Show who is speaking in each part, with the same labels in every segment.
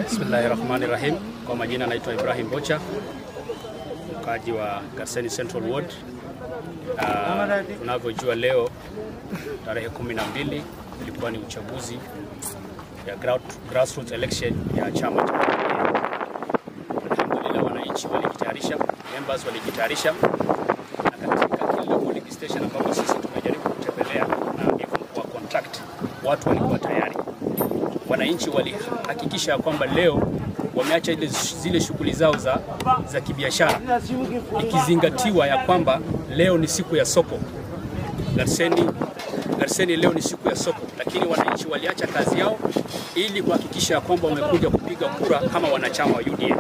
Speaker 1: Bismillahirrahmanirrahim. Kwa majina naitwa Ibrahim Bocha, mkaaji wa Garseni Central Ward. Tunavyojua leo tarehe 12 ilikuwa ni uchaguzi ya grassroots election ya chama cha Alhamdulillah, wananchi walijitayarisha, members walijitayarisha, na katika kila polling station ambapo sisi tumejaribu kutembelea na even kwa contact, watu walikuwa tayari. Wananchi walihakikisha kwamba leo wameacha zile shughuli zao za kibiashara, ikizingatiwa ya kwamba leo ni siku ya soko. Garseni leo ni siku ya soko, lakini wananchi waliacha kazi yao ili kuhakikisha kwamba wamekuja kupiga kura kama wanachama wa UDA.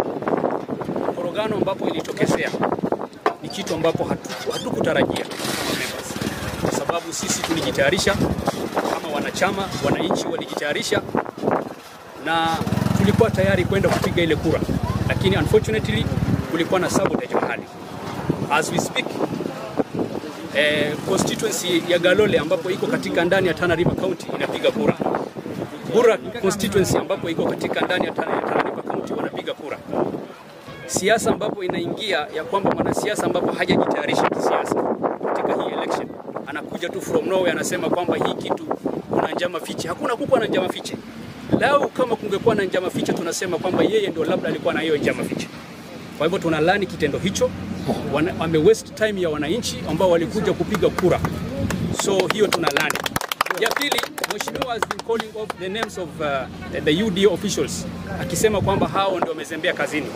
Speaker 1: Korogano ambapo ilitokezea ni kitu ambapo hatukutarajia kama members, kwa sababu sisi tulijitayarisha kama wanachama, wananchi walijitayarisha na tulikuwa tayari kwenda kupiga ile kura, lakini unfortunately kulikuwa na sabotage mahali. As we speak, constituency ya Galole ambapo iko katika ndani ya Tana River County inapiga kura. Bura constituency ambapo iko katika ndani ya Tana River County wanapiga kura. Siasa ambapo inaingia ya kwamba mwanasiasa ambapo hajajitayarisha kisiasa katika hii election anakuja tu from nowhere anasema kwamba hii kitu kuna njama fiche. Hakuna kukuwa na njama fiche. Lao kama kungekuwa na njama fiche tunasema kwamba yeye ndio labda alikuwa na hiyo njama fiche. Kwa hivyo tunalani kitendo hicho. Wame waste time ya wananchi ambao walikuja kupiga kura. So hiyo tunalani. Ya pili, mheshimiwa has been calling off the names of the UDA officials, akisema kwamba hao ndio wamezembea kazini.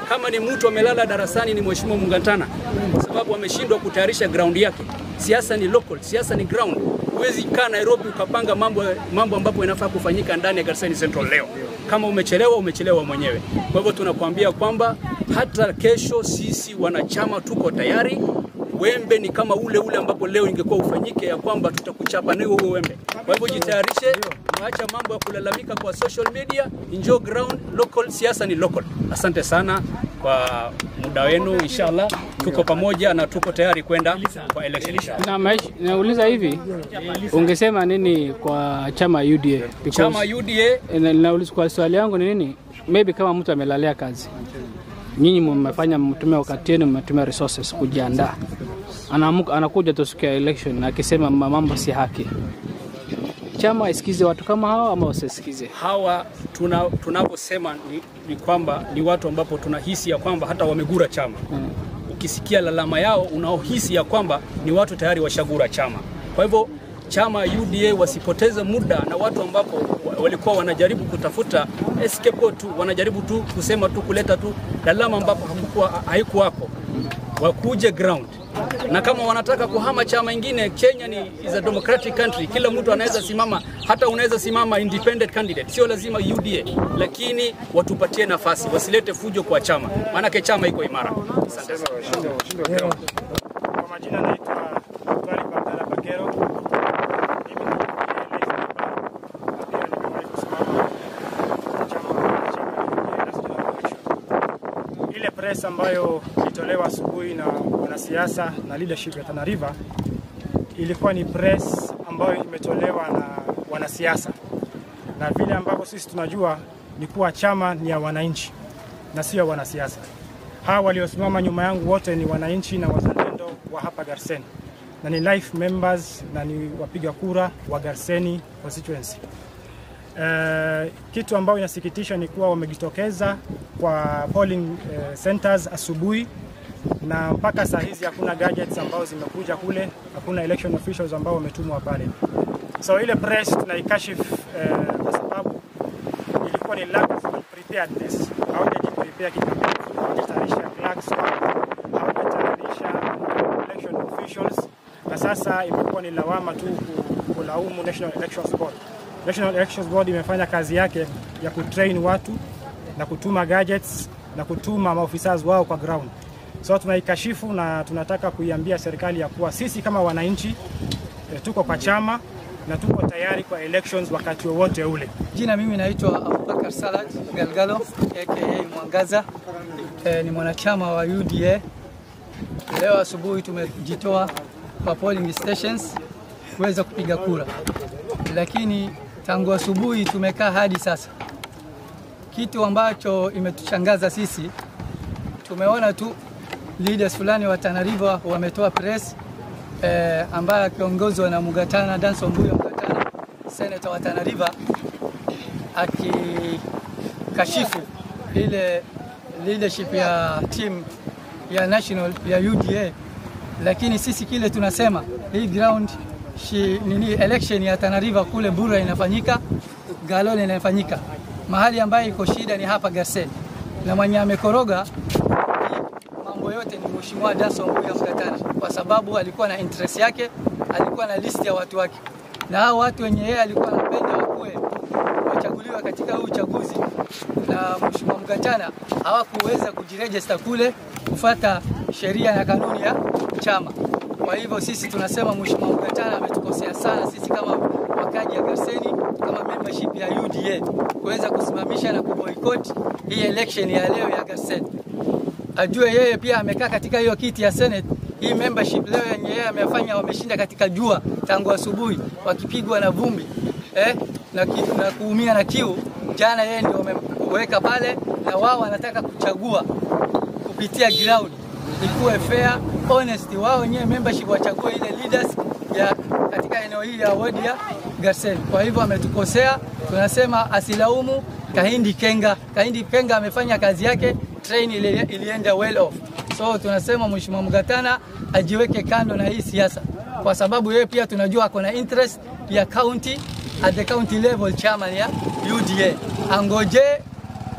Speaker 1: Kama ni mtu amelala darasani ni mheshimiwa Mungantana, kwa sababu ameshindwa kutayarisha ground yake. Siasa ni local, siasa ni ground. Huwezi kaa Nairobi ukapanga mambo ambapo inafaa kufanyika ndani ya Garseni Central leo. Kama umechelewa mwenyewe. Kwa hivyo tunakuambia kwamba hata kesho sisi wanachama tuko tayari. Wembe ni kama ule ambapo leo ingekuwa ufanyike ya kwamba tutakuchapa na huo wembe. Kwa hivyo jitayarishe, waacha mambo ya kulalamika kwa social media, enjoy ground, local, siasa ni local. Asante sana kwa muda wenu, inshallah tuko pamoja na tuko tayari kwenda kwa election inshallah.
Speaker 2: Nauliza hivi, ungesema nini kwa chama UDA?
Speaker 1: Chama UDA,
Speaker 2: nauliza kwa swali yangu ni nini? Maybe kama mtu amelalea kazi, nyinyi mmefanya mtumia wakati wenu, mmetumia resources kujiandaa, anakuja tu siku ya election na akisema mambo si haki, chama isikize watu kama hawa ama usisikize?
Speaker 1: Hawa tunaposema ni kwamba ni watu ambapo tunahisi ya kwamba hata wamegura chama. Ukisikia lalama yao unaohisi ya kwamba ni watu tayari washagura chama. Kwa hivyo chama UDA wasipoteze muda na watu ambapo walikuwa wanajaribu kutafuta escape tu, wanajaribu tu kusema tu kuleta tu lalama ambapo haikuwako. Wakuje ground. Na kama wanataka kuhama chama ingine, Kenya is a democratic country. Kila mtu anaweza simama, hata unaweza simama independent candidate. Sio lazima UDA, lakini watupatie nafasi, wasilete fujo kwa chama. Maana chama iko imara. Asante sana.
Speaker 3: Kwa majina naitwa Twali Bandara Bakero. Ile press ambayo ilitolewa asubuhi na wanasiasa na leadership ya Tana River ilikuwa ni press ambayo imetolewa na wanasiasa, na vile ambavyo sisi tunajua ni kuwa chama ni ya wananchi na sio wanasiasa. Hawa waliosimama nyuma yangu wote ni wananchi na wazalendo wa hapa Garseni, na ni life members na ni wapiga kura wa Garseni constituency. Kitu ambayo inasikitisha ni kuwa wamejitokeza kwa polling centers asubuhi, na mpaka saa hizi hakuna gadgets ambao zimekuja kule, hakuna election officials ambao wametumwa pale. So ile press tunaikashifu kwa sababu ilikuwa ni lack of preparedness. Hawajajiprepare kikamilifu, hawajatayarisha clerks, hawajatayarisha election officials, na sasa imekuwa ni lawama tu kulaumu National Elections Board. National Elections Board imefanya kazi yake ya kutrain watu na kutuma gadgets na kutuma maofisa wao kwa ground. So tunaikashifu na tunataka kuiambia serikali ya kuwa sisi kama wananchi tuko kwa chama na tuko tayari kwa elections wakati wowote ule.
Speaker 4: Jina mimi naitwa Abubakar Salad Galgalo aka Mwangaza. Ni mwanachama wa UDA. Leo asubuhi tumejitoa kwa polling stations kuweza kupiga kura, lakini tangu asubuhi tumekaa hadi sasa kitu ambacho imetushangaza sisi, tumeona tu leaders fulani wa Tana River wametoa press ambayo akiongozwa na Mugatana, Danson Mbuya Mugatana, senator wa Tana River, akikashifu ile leadership ya team ya national ya UDA. Lakini sisi kile tunasema, hii ground election ya Tana River kule Bura inafanyika, Galole inafanyika. Mahali ambayo iko shida ni hapa Garseni, na mwenye amekoroga mambo yote ni Mheshimiwa Danson Mbuya Mugatana, kwa sababu alikuwa na interest yake, alikuwa na list ya watu wake, na hao watu wenye yeye alikuwa anapenda wakuwe wachaguliwa katika huu uchaguzi, na Mheshimiwa Mugatana hawakuweza kujiregister kule kufuata sheria na kanuni ya chama. Kwa hivyo sisi tunasema Mheshimiwa Mugatana ametukosea sana sisi kama wakaji ya Garseni, kama membership ya UDA, kuweza kusimamisha na kuboycott hii election ya leo ya Garseni. Ajue yeye pia amekaa katika hiyo kiti ya Senate. Hii membership leo yenye yeye amefanya, wameshinda katika jua tangu asubuhi wakipigwa na vumbi na kuumia na kiu. Jana yeye ndio wameweka pale, na wao wanataka kuchagua kupitia ground ikuwe fair, honest. Wao wenyewe membership wachague ile leaders ya katika eneo hili ya ward ya Garseni. Kwa hivyo ametukosea, tunasema asilaumu Kahindi Kenga. Kahindi Kenga amefanya kazi yake, train ilienda well off. So tunasema Mheshimiwa Mugatana ajiweke kando na hii siasa, kwa sababu yeye pia tunajua kuna interest ya county, at the county level chairman ya UDA. Angoje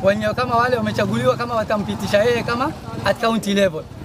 Speaker 4: wenyewe kama wale wamechaguliwa kama watampitisha yeye kama at county level.